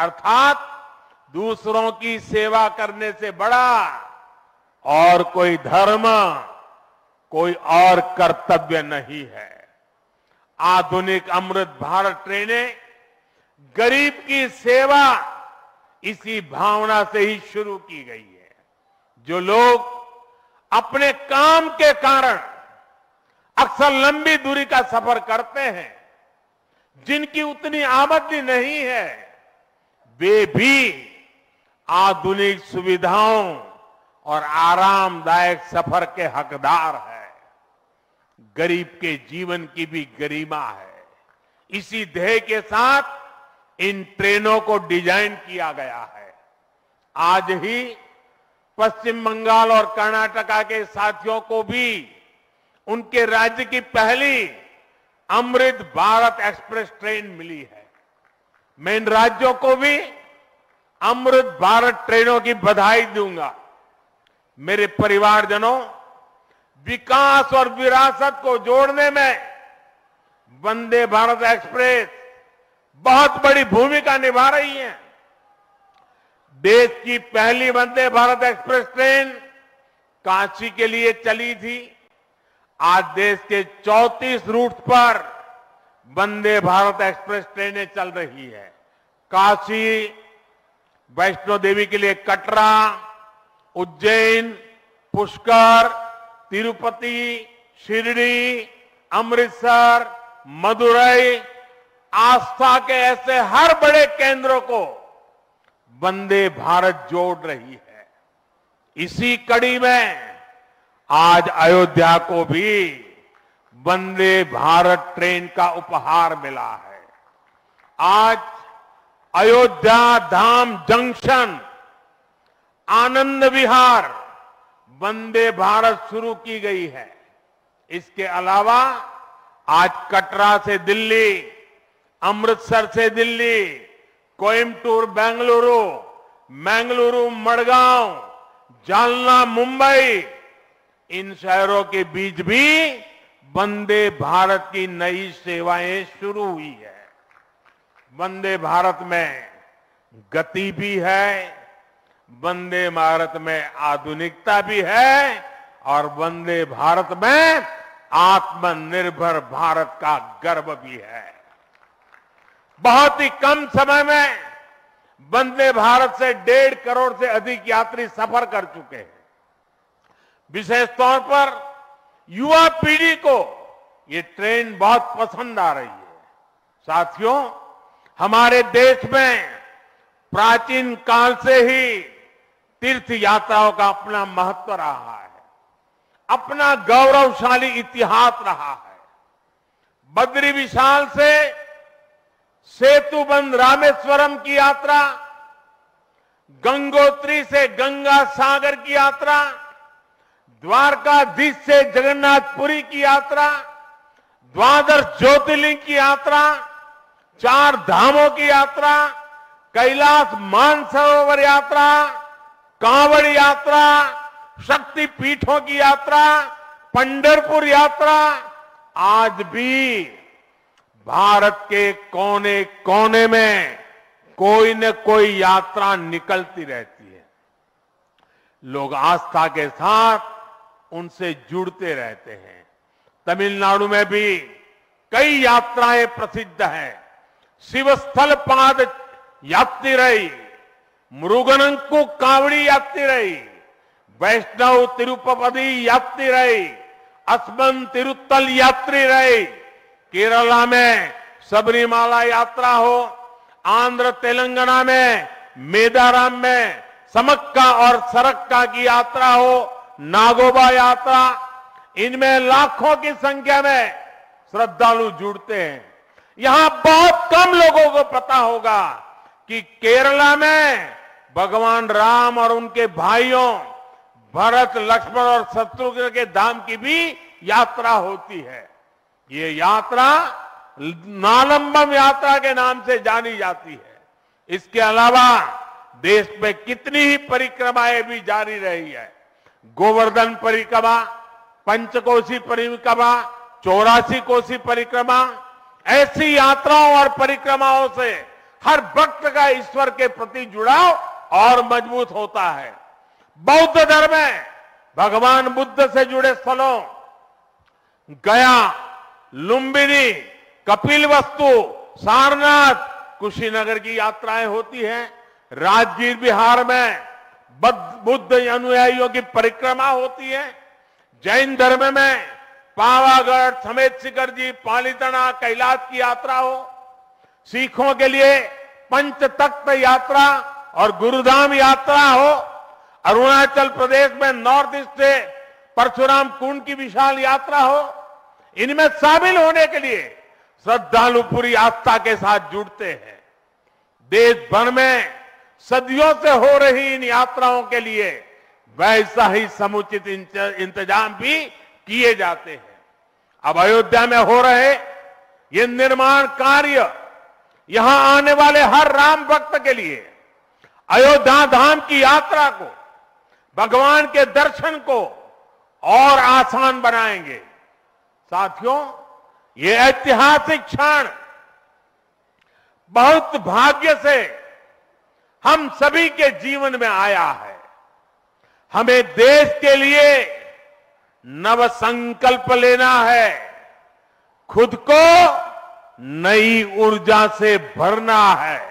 अर्थात दूसरों की सेवा करने से बड़ा और कोई धर्म, कोई और कर्तव्य नहीं है। आधुनिक अमृत भारत ट्रेनें गरीब की सेवा इसी भावना से ही शुरू की गई है। जो लोग अपने काम के कारण अक्सर लंबी दूरी का सफर करते हैं, जिनकी उतनी आमदनी नहीं है, वे भी आधुनिक सुविधाओं और आरामदायक सफर के हकदार है। गरीब के जीवन की भी गरिमा है। इसी ध्येय के साथ इन ट्रेनों को डिजाइन किया गया है। आज ही पश्चिम बंगाल और कर्नाटका के साथियों को भी उनके राज्य की पहली अमृत भारत एक्सप्रेस ट्रेन मिली है। मैं इन राज्यों को भी अमृत भारत ट्रेनों की बधाई दूंगा। मेरे परिवारजनों, विकास और विरासत को जोड़ने में वंदे भारत एक्सप्रेस बहुत बड़ी भूमिका निभा रही है। देश की पहली वंदे भारत एक्सप्रेस ट्रेन काशी के लिए चली थी। आज देश के 34 रूट पर वंदे भारत एक्सप्रेस ट्रेनें चल रही है। काशी, वैष्णो देवी के लिए कटरा, उज्जैन, पुष्कर, तिरुपति, शिरडी, अमृतसर, मदुरई, आस्था के ऐसे हर बड़े केंद्रों को वंदे भारत जोड़ रही है। इसी कड़ी में आज अयोध्या को भी वंदे भारत ट्रेन का उपहार मिला है। आज अयोध्या धाम जंक्शन, आनंद विहार वंदे भारत शुरू की गई है। इसके अलावा आज कटरा से दिल्ली, अमृतसर से दिल्ली, कोयम्बटूर बेंगलुरु, मंगलुरु मडगांव, जालना मुंबई, इन शहरों के बीच भी वंदे भारत की नई सेवाएं शुरू हुई है। वंदे भारत में गति भी है, वंदे भारत में आधुनिकता भी है और वंदे भारत में आत्मनिर्भर भारत का गर्व भी है। बहुत ही कम समय में वंदे भारत से 1.5 करोड़ से अधिक यात्री सफर कर चुके हैं। विशेष तौर पर युवा पीढ़ी को ये ट्रेन बहुत पसंद आ रही है। साथियों, हमारे देश में प्राचीन काल से ही तीर्थ यात्राओं का अपना महत्व रहा है, अपना गौरवशाली इतिहास रहा है। बद्री विशाल से सेतुबंध रामेश्वरम की यात्रा, गंगोत्री से गंगा सागर की यात्रा, द्वारकाधीश से जगन्नाथपुरी की यात्रा, द्वादश ज्योतिर्लिंग की यात्रा, 4 धामों की यात्रा, कैलाश मानसरोवर यात्रा, कांवड़ यात्रा, शक्ति पीठों की यात्रा, पंढरपुर यात्रा, आज भी भारत के कोने कोने में कोई न कोई यात्रा निकलती रहती है। लोग आस्था के साथ उनसे जुड़ते रहते हैं। तमिलनाडु में भी कई यात्राएं प्रसिद्ध हैं। शिवस्थल पाद यात्रिरई, मुरुगनंकु कावड़ी यात्रिरई, वैष्णव तिरुपति यात्रिरई, अस्मन तिरुत्तल यात्रिरई, केरला में सबरीमाला यात्रा हो, आंध्र तेलंगाना में मेदाराम में समक्का और सरक्का की यात्रा हो, नागोबा यात्रा, इनमें लाखों की संख्या में श्रद्धालु जुड़ते हैं। यहां बहुत कम लोगों को पता होगा कि केरला में भगवान राम और उनके भाइयों भरत, लक्ष्मण और शत्रुघ्न के धाम की भी यात्रा होती है। ये यात्रा नालंबम यात्रा के नाम से जानी जाती है। इसके अलावा देश में कितनी ही परिक्रमाएं भी जारी रही है। गोवर्धन परिक्रमा, पंचकोशी परिक्रमा, 84 कोसी परिक्रमा, ऐसी यात्राओं और परिक्रमाओं से हर भक्त का ईश्वर के प्रति जुड़ाव और मजबूत होता है। बौद्ध धर्म में भगवान बुद्ध से जुड़े स्थलों गया, लुम्बिनी, कपिलवस्तु, सारनाथ, कुशीनगर की यात्राएं होती हैं। राजगीर बिहार में बुद्ध अनुयायियों की परिक्रमा होती है। जैन धर्म में पावागढ़, समेत शिखर जी, पालीताना, कैलाश की यात्रा हो। सिखों के लिए पंच तख्त यात्रा और गुरुधाम यात्रा हो। अरुणाचल प्रदेश में नॉर्थ ईस्ट से परशुराम कुंड की विशाल यात्रा हो। इनमें शामिल होने के लिए श्रद्धालु पूरी आस्था के साथ जुड़ते हैं। देश भर में सदियों से हो रही इन यात्राओं के लिए वैसा ही समुचित इंतजाम भी किए जाते हैं। अब अयोध्या में हो रहे ये निर्माण कार्य यहां आने वाले हर राम भक्त के लिए अयोध्या धाम की यात्रा को, भगवान के दर्शन को और आसान बनाएंगे। साथियों, ये ऐतिहासिक क्षण बहुत भाग्य से हम सभी के जीवन में आया है। हमें देश के लिए नव संकल्प लेना है, खुद को नई ऊर्जा से भरना है।